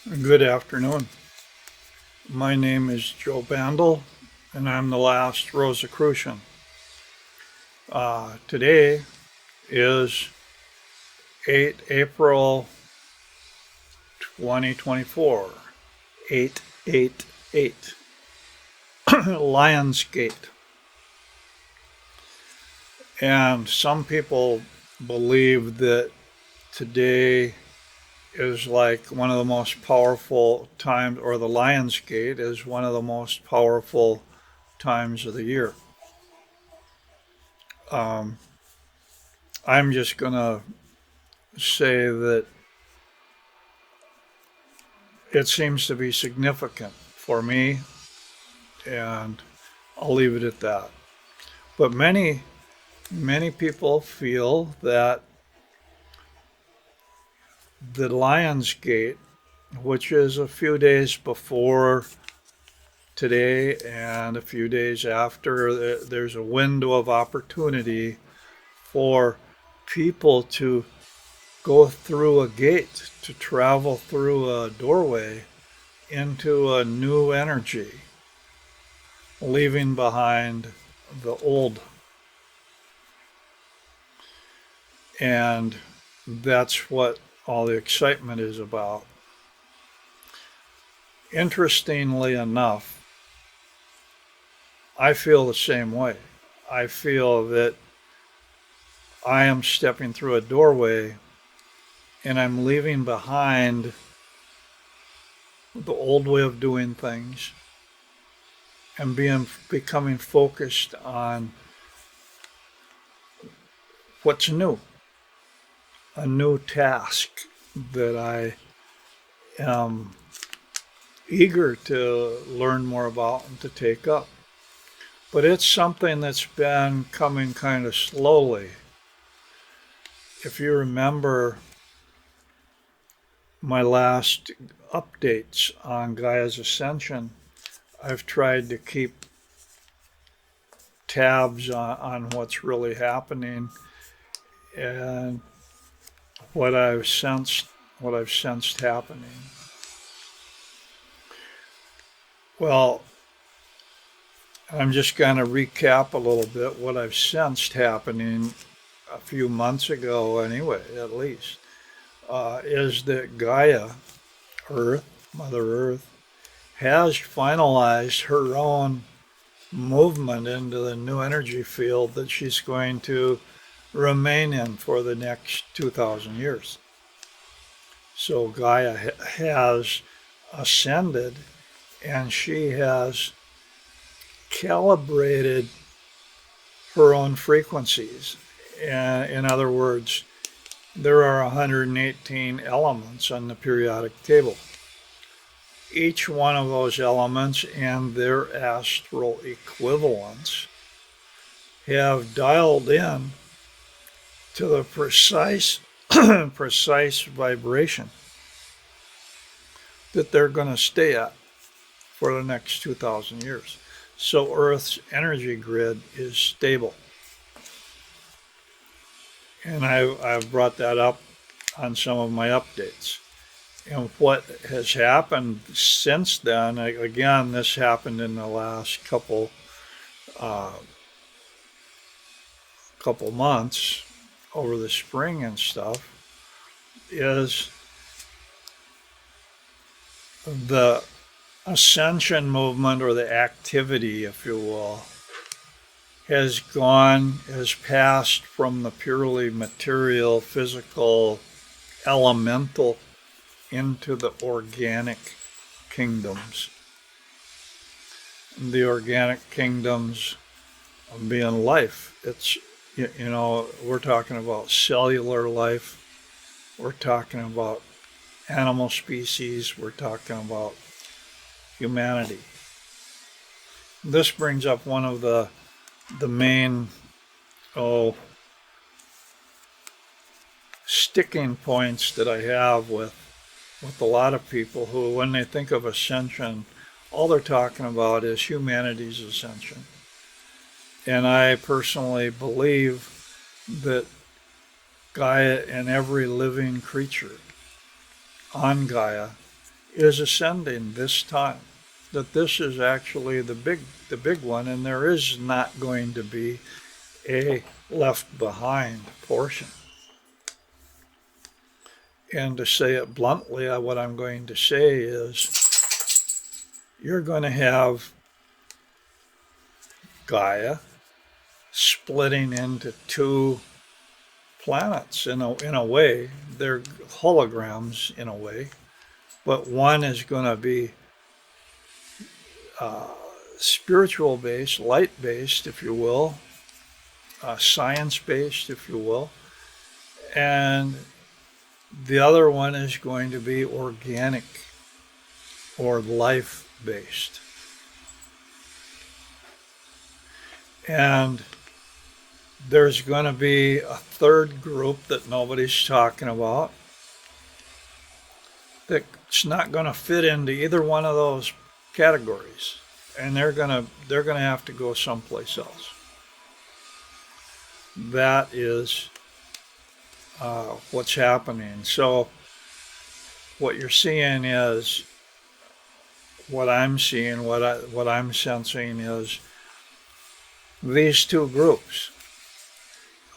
Good afternoon. My name is Joe Bandel, and I'm the last Rosicrucian. Today is 8 April 2024, 888, Lionsgate. And some people believe that today is like one of the most powerful times, or the Lionsgate is one of the most powerful times of the year. Um, I'm just going to say that it seems to be significant for me, and I'll leave it at that. But many people feel that the Lionsgate, which is a few days before today and a few days after, there's a window of opportunity for people to go through a gate, to travel through a doorway into a new energy, leaving behind the old. And that's what all the excitement is about. Interestingly enough, I feel the same way. I feel that I am stepping through a doorway and I'm leaving behind the old way of doing things and becoming focused on what's new, a new task that I am eager to learn more about and to take up. But it's something that's been coming kind of slowly. If you remember my last updates on Gaia's Ascension, I've tried to keep tabs on what's really happening and what I've sensed happening. Well, I'm just going to recap a little bit what I've sensed happening a few months ago, anyway, at least, is that Gaia, Earth, Mother Earth, has finalized her own movement into the new energy field that she's going to remain in for the next 2,000 years. So Gaia has ascended and she has calibrated her own frequencies. In other words, there are 118 elements on the periodic table. Each one of those elements and their astral equivalents have dialed in to the precise precise vibration that they're going to stay at for the next 2,000 years. So Earth's energy grid is stable. And I've brought that up on some of my updates. And what has happened since then, again, this happened in the last uh, couple months over the spring and stuff, is the ascension movement, or the activity, if you will, has passed from the purely material, physical, elemental into the organic kingdoms. The organic kingdoms being life. We're talking about cellular life. We're talking about animal species. We're talking about humanity. This brings up one of the main sticking points that I have with a lot of people who, when they think of ascension, all they're talking about is humanity's ascension. And I personally believe that Gaia and every living creature on Gaia is ascending this time. That this is actually the big one, and there is not going to be a left behind portion. And to say it bluntly, what I'm going to say is you're going to have Gaia splitting into two planets in a way. They're holograms in a way, but one is going to be spiritual based, light based, if you will, science based, if you will, and the other one is going to be organic or life based. And there's going to be a third group that nobody's talking about that's not going to fit into either one of those categories, and they're going to have to go someplace else. That is what's happening. So what you're seeing is what I'm seeing, what I'm sensing is these two groups.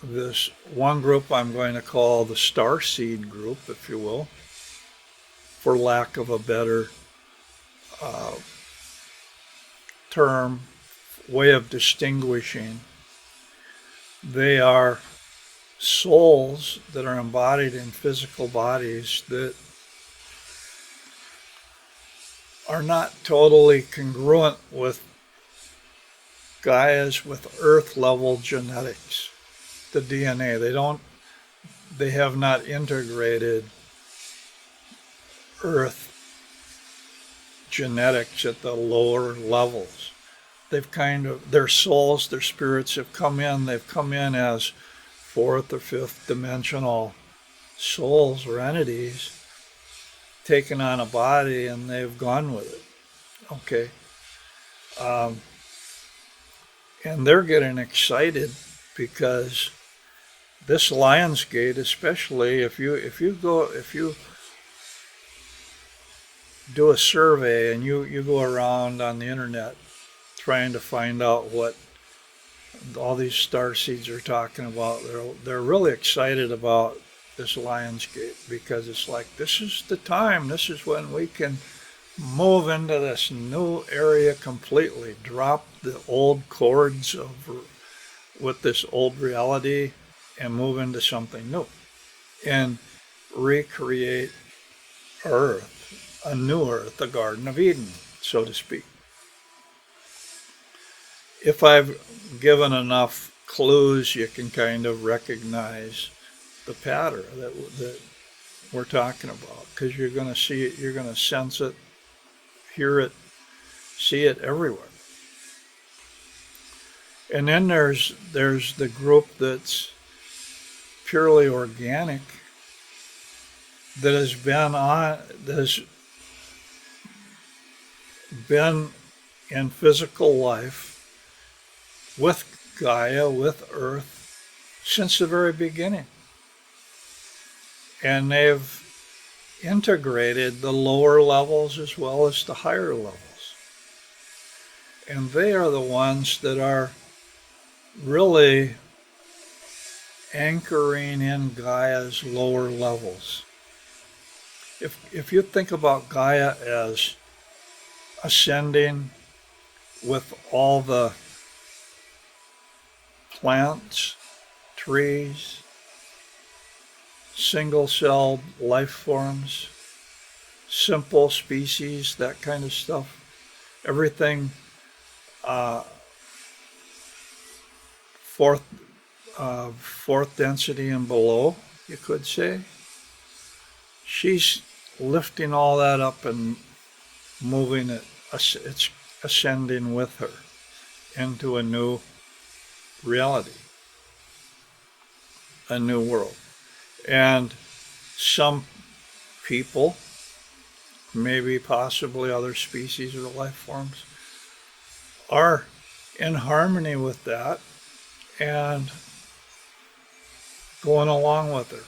This one group I'm going to call the starseed group, if you will, for lack of a better term, way of distinguishing. They are souls that are embodied in physical bodies that are not totally congruent with Gaia's, with Earth level genetics, the DNA. They have not integrated Earth genetics at the lower levels. Their souls, their spirits they've come in as fourth or fifth dimensional souls or entities taken on a body, and they've gone with it. Okay. And they're getting excited because this Lionsgate, especially if you do a survey and you go around on the internet trying to find out what all these starseeds are talking about, they're really excited about this Lionsgate because it's like, this is the time, this is when we can move into this new area completely, drop the old cords with this old reality and move into something new and recreate Earth, a new Earth, the Garden of Eden, so to speak. If I've given enough clues, you can kind of recognize the pattern that we're talking about, because you're going to see it, you're going to sense it, hear it, see it everywhere. And then there's the group that's purely organic, that has been in physical life with Gaia, with Earth, since the very beginning. And they've integrated the lower levels as well as the higher levels. And they are the ones that are really anchoring in Gaia's lower levels. If you think about Gaia as ascending with all the plants, trees, single-celled life forms, simple species, that kind of stuff, everything fourth density and below, you could say. She's lifting all that up and moving it, it's ascending with her into a new reality, a new world. And some people, maybe possibly other species or life forms, are in harmony with that and going along with her.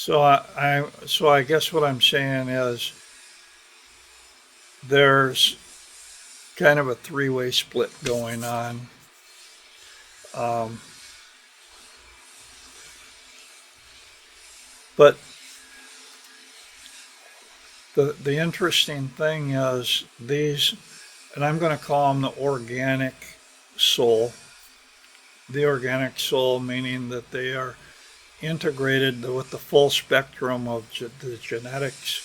So I guess what I'm saying is there's kind of a three-way split going on. Um, but the interesting thing is these, and I'm going to call them the organic soul. The organic soul meaning that they are integrated with the full spectrum of the genetics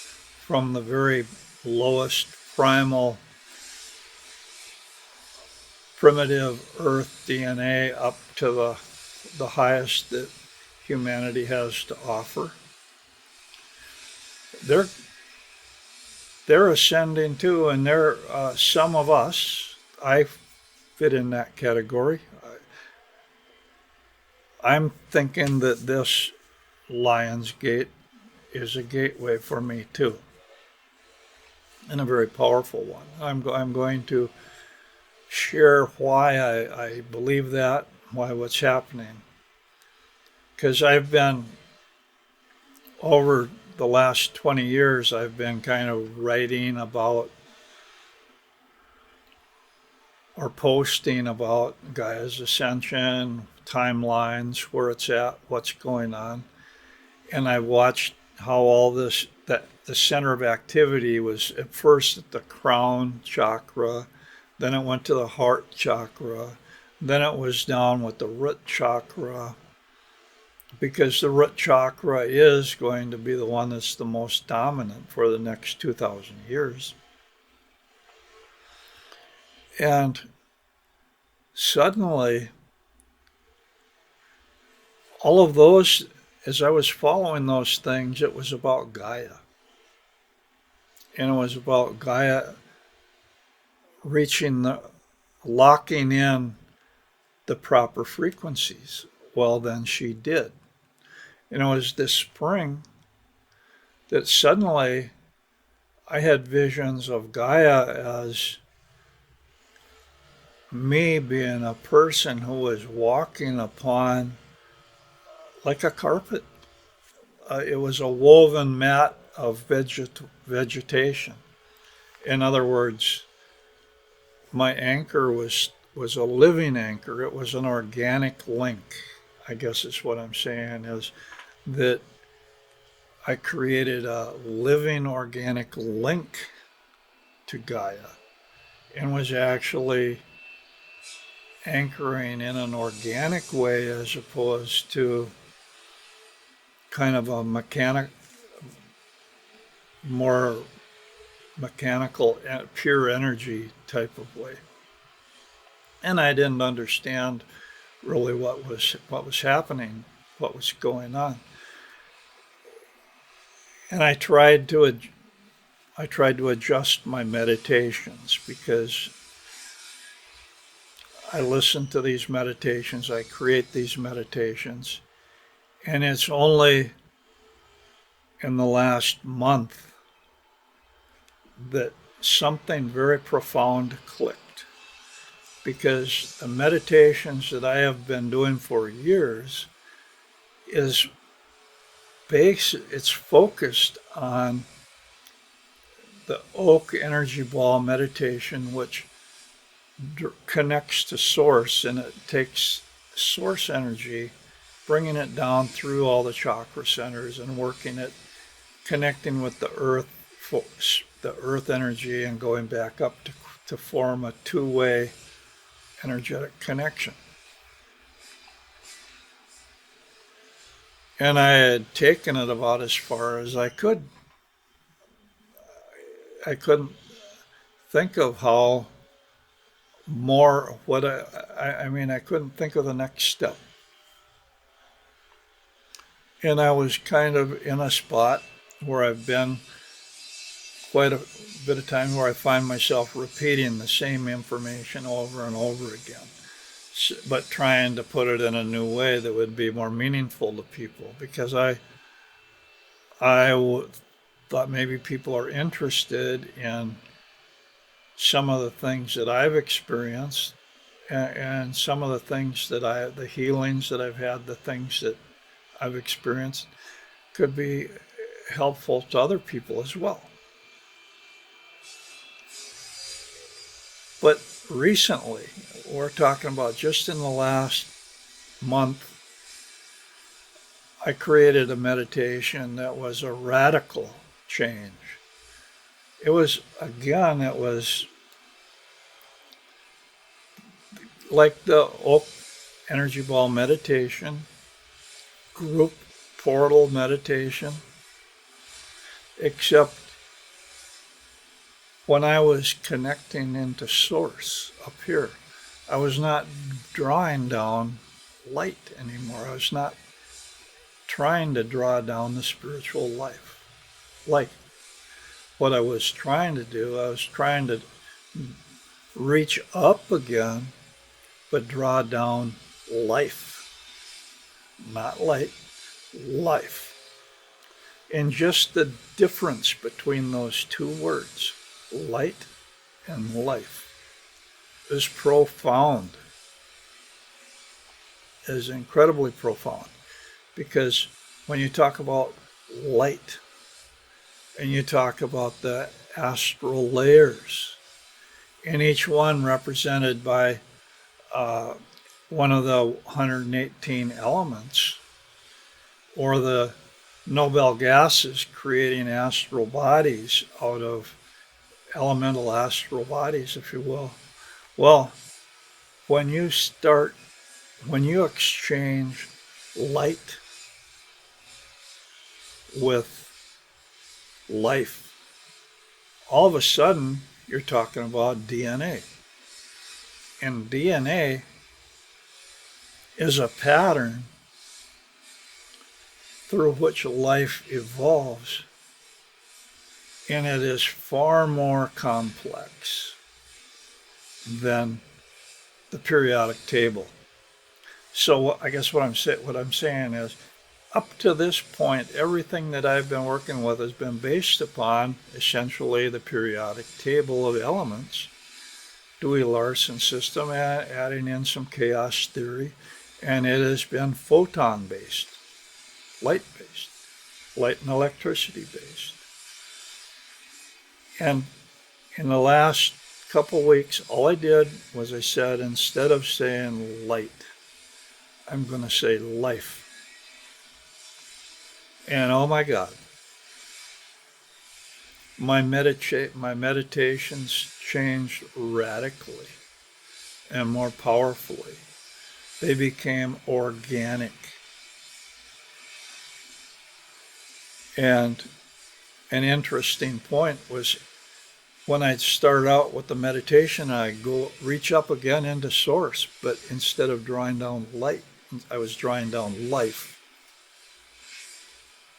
from the very lowest primal primitive earth DNA up to the highest that humanity has to offer. They're they're ascending too, and they're some of us. I fit in that category. I'm thinking that this Lion's Gate is a gateway for me too, and a very powerful one. I'm going to share why I believe that, why what's happening, because I've been over the last 20 years, I've been kind of writing about or posting about Gaia's ascension, timelines, where it's at, what's going on. And I watched how all this, that the center of activity was at first at the crown chakra, then it went to the heart chakra, then it was down with the root chakra, because the root chakra is going to be the one that's the most dominant for the next 2,000 years. And suddenly, all of those, as I was following those things, it was about Gaia. And it was about Gaia locking in the proper frequencies. Well, then she did. And it was this spring that suddenly I had visions of Gaia as me being a person who was walking upon like a carpet. It was a woven mat of vegetation. In other words, my anchor was a living anchor. It was an organic link. I guess is what I'm saying is that I created a living organic link to Gaia and was actually anchoring in an organic way as opposed to kind of a more mechanical, pure energy type of way. And I didn't understand really what was happening, what was going on. And I tried to adjust my meditations because I listen to these meditations, I create these meditations, and it's only in the last month that something very profound clicked. Because the meditations that I have been doing for years is it's focused on the oak energy ball meditation, which connects to source, and it takes source energy, bringing it down through all the chakra centers and working it, connecting with the earth energy, and going back up to form a two-way energetic connection. And I had taken it about as far as I could. I couldn't think of how more what I mean, I couldn't think of the next step. And I was kind of in a spot where I've been quite a bit of time where I find myself repeating the same information over and over again, but trying to put it in a new way that would be more meaningful to people, because I thought maybe people are interested in some of the things that I've experienced, and some of the things that the healings that I've had, the things that I've experienced. could be helpful to other people as well. But recently, we're talking about just in the last month, I created a meditation that was a radical change. It was like the Oak Energy Ball meditation, group portal meditation, except when I was connecting into source up here, I was not drawing down light anymore. I was not trying to draw down the spiritual life. Like what I was trying to do, I was trying to reach up again, but draw down life. Not light, life. And just the difference between those two words, light and life, is profound, is incredibly profound. Because when you talk about light and you talk about the astral layers, and each one represented by one of the 118 elements, or the Nobel gases creating astral bodies out of elemental astral bodies, if you will. Well, when you exchange light with life, all of a sudden you're talking about DNA. And DNA is a pattern through which life evolves, and it is far more complex than the periodic table. So I guess what I'm saying is, up to this point, everything that I've been working with has been based upon essentially the periodic table of elements, Dewey Larson system, adding in some chaos theory, and it has been photon-based, light-based, light and electricity-based. And in the last couple weeks, all I did was I said, instead of saying light, I'm going to say life. And oh my God, my meditations changed radically and more powerfully. They became organic. And an interesting point was, when I'd start out with the meditation, I'd go reach up again into source, but instead of drawing down light, I was drawing down life.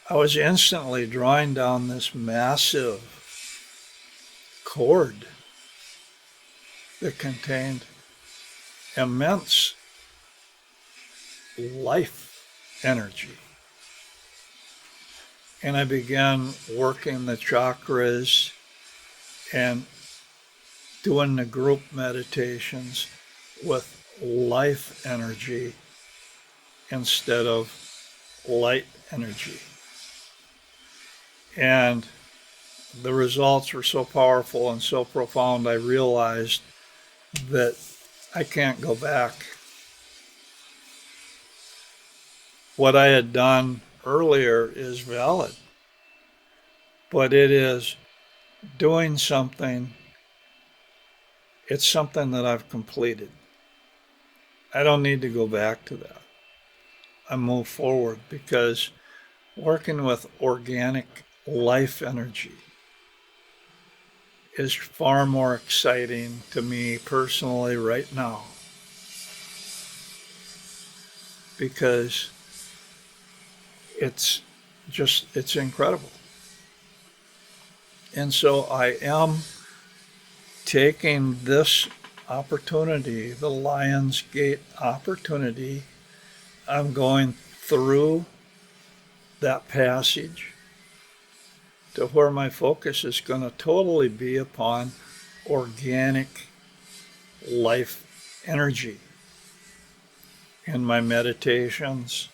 I was instantly drawing down this massive cord that contained immense life energy. And I began working the chakras and doing the group meditations with life energy instead of light energy. And the results were so powerful and so profound, I realized that I can't go back. What I had done earlier is valid, but it is doing something, it's something that I've completed. I don't need to go back to that. I move forward because working with organic life energy is far more exciting to me personally right now, because it's incredible. And so I am taking this opportunity, the Lion's Gate opportunity. I'm going through that passage to where my focus is going to totally be upon organic life energy in my meditations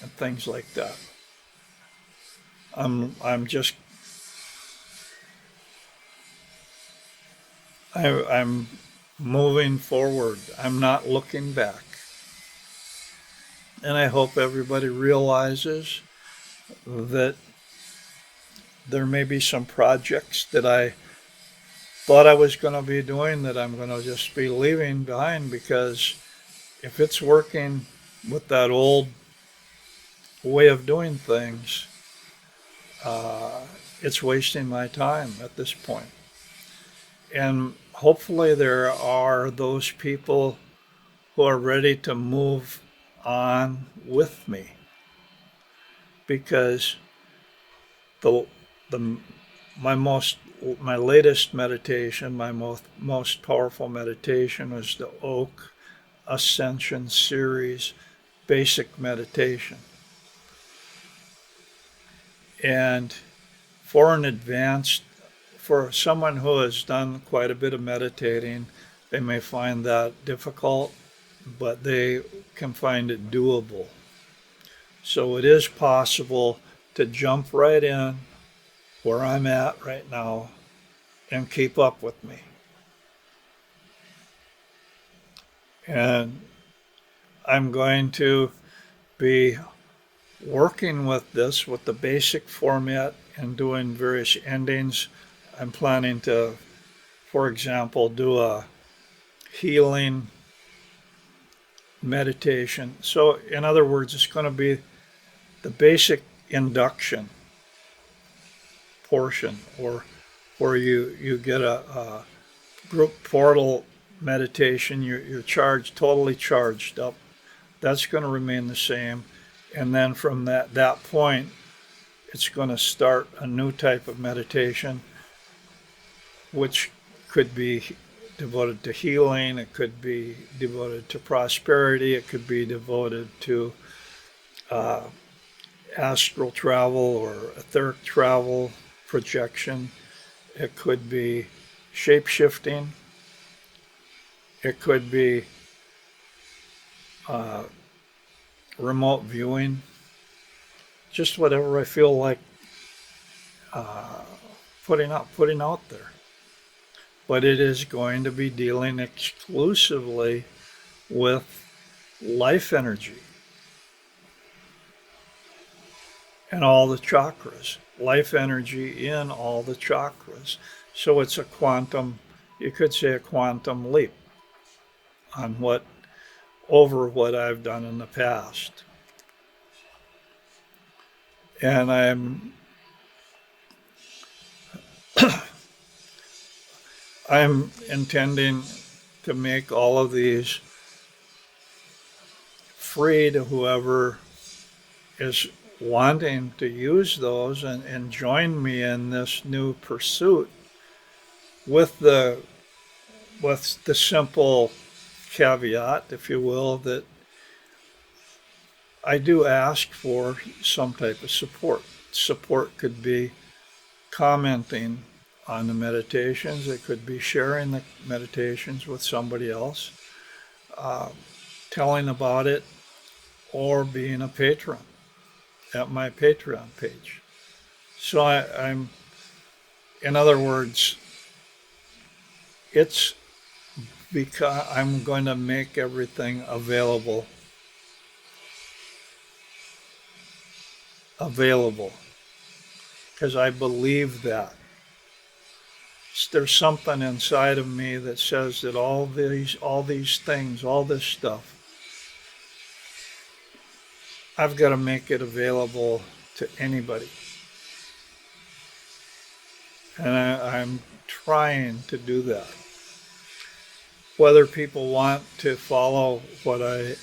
and things like that. I'm just I'm moving forward. I'm not looking back. And I hope everybody realizes that there may be some projects that I thought I was going to be doing that I'm going to just be leaving behind, because if it's working with that old way of doing things, uh, it's wasting my time at this point. And hopefully, there are those people who are ready to move on with me, because the the my most my latest meditation, my most powerful meditation, was the Oak Ascension Series basic meditation. And for an advanced, for someone who has done quite a bit of meditating, they may find that difficult, but they can find it doable. So it is possible to jump right in where I'm at right now and keep up with me. And I'm going to be working with this, with the basic format, and doing various endings. I'm planning to, for example, do a healing meditation. So, in other words, it's going to be the basic induction portion, or where you get a group portal meditation. You're charged, totally charged up. That's going to remain the same. And then from that point, it's going to start a new type of meditation, which could be devoted to healing, it could be devoted to prosperity, it could be devoted to uh, astral travel or etheric travel, projection, it could be shape shifting, it could be uh, remote viewing, just whatever I feel like uh, putting out there. But it is going to be dealing exclusively with life energy and all the chakras, life energy in all the chakras. So it's a quantum, you could say a quantum leap on what I've done in the past. And I'm intending to make all of these free to whoever is wanting to use those, and join me in this new pursuit, with the simple caveat, if you will, that I do ask for some type of support. Support could be commenting on the meditations, it could be sharing the meditations with somebody else, uh, telling about it, or being a patron at my Patreon page. So I'm, in other words, it's because I'm going to make everything available, because I believe that. There's something inside of me that says that all these things, all this stuff, I've got to make it available to anybody. And I'm trying to do that. Whether people want to follow what I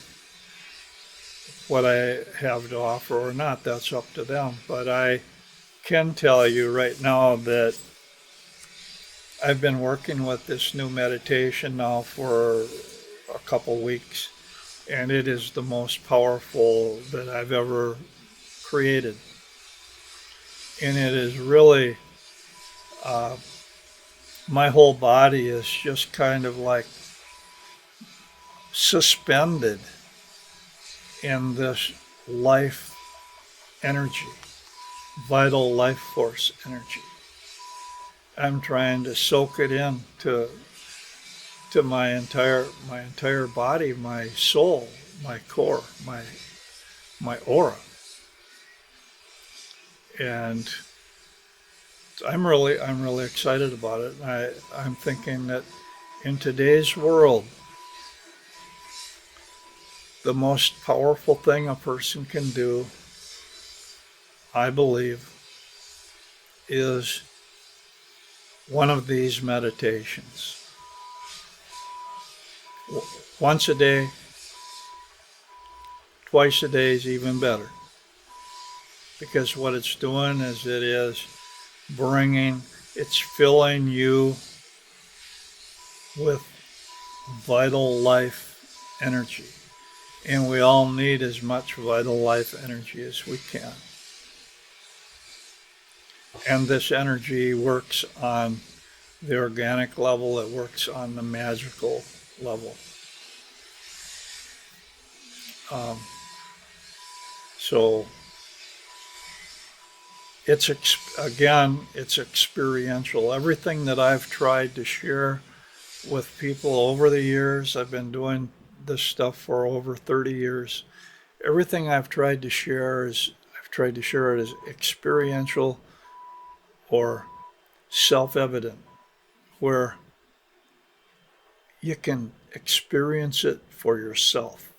have to offer or not, that's up to them. But I can tell you right now that I've been working with this new meditation now for a couple weeks, and it is the most powerful that I've ever created. And it is really, my whole body is just kind of like suspended in this life energy. vital life force energy. I'm trying to soak it in to my entire body, my soul, my core, my aura. And I'm really excited about it. I'm thinking that in today's world, the most powerful thing a person can do, I believe, is one of these meditations. Once a day, twice a day is even better. Because what it's doing is it's filling you with vital life energy. And we all need as much vital life energy as we can. And this energy works on the organic level, it works on the magical level. So it's experiential. Everything that I've tried to share with people over the years, I've been doing this stuff for over 30 years. Everything I've tried to share it as experiential or self-evident, where you can experience it for yourself.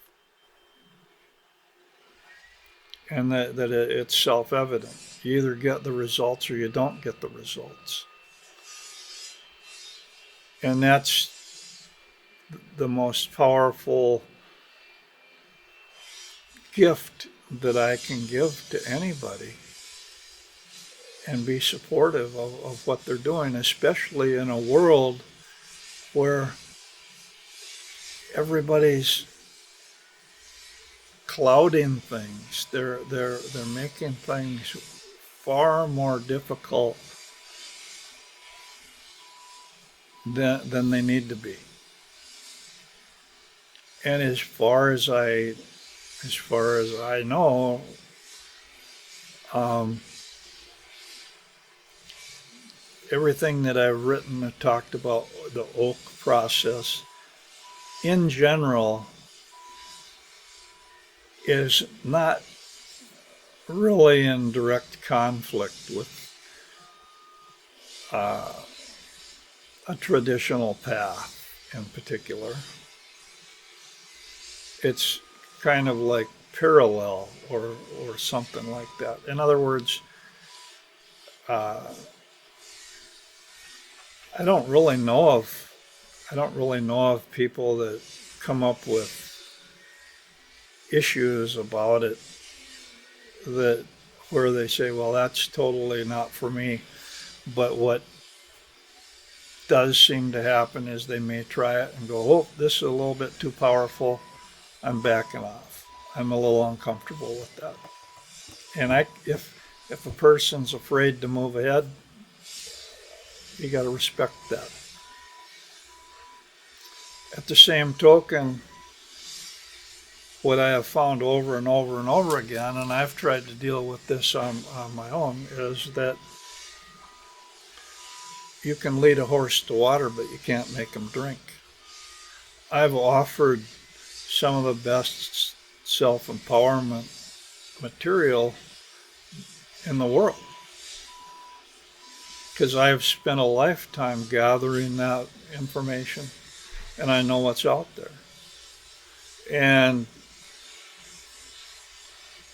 And that it's self-evident. You either get the results or you don't get the results. And that's the most powerful gift that I can give to anybody, and be supportive of what they're doing, especially in a world where everybody's clouding things. They're making things far more difficult than they need to be. And as far as I know, everything that I've written and talked about the oak process in general is not really in direct conflict with a traditional path in particular. It's kind of like parallel or something like that. In other words, I don't really know of people that come up with issues about it that where they say, well, that's totally not for me. But what does seem to happen is they may try it and go, oh, this is a little bit too powerful. I'm backing off. I'm a little uncomfortable with that. And if a person's afraid to move ahead, you got to respect that. At the same token, what I have found over and over and over again, and I've tried to deal with this on my own, is that you can lead a horse to water, but you can't make him drink. I've offered some of the best self-empowerment material in the world, because I've spent a lifetime gathering that information, and I know what's out there. And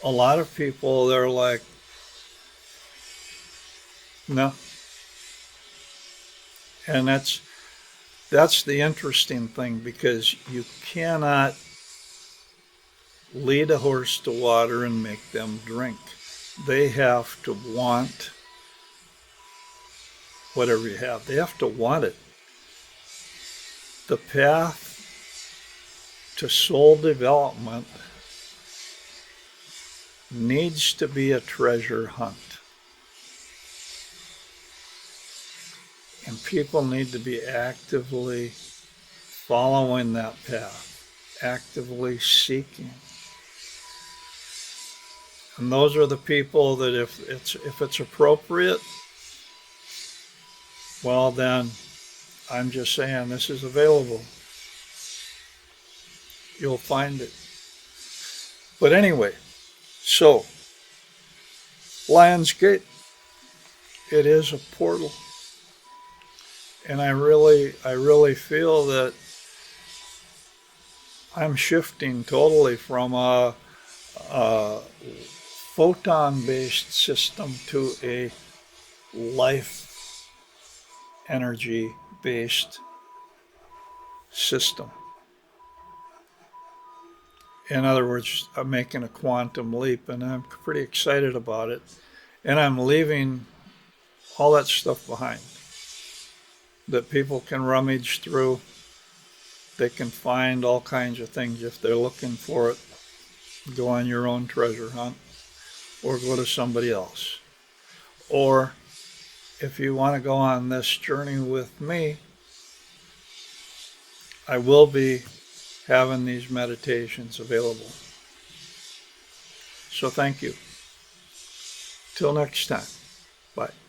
a lot of people, they're like, no. And that's the interesting thing, because you cannot lead a horse to water and make them drink. They have to want whatever you have. They have to want it. The path to soul development needs to be a treasure hunt. And people need to be actively following that path, actively seeking. And those are the people that if it's appropriate, well then I'm just saying this is available. You'll find it. But anyway, so Lions Gate, it is a portal. And I really feel that I'm shifting totally from a photon-based system to a life energy-based system. In other words, I'm making a quantum leap, and I'm pretty excited about it. And I'm leaving all that stuff behind that people can rummage through. They can find all kinds of things if they're looking for it. Go on your own treasure hunt or go to somebody else. Or if you want to go on this journey with me, I will be having these meditations available. So thank you. Till next time. Bye.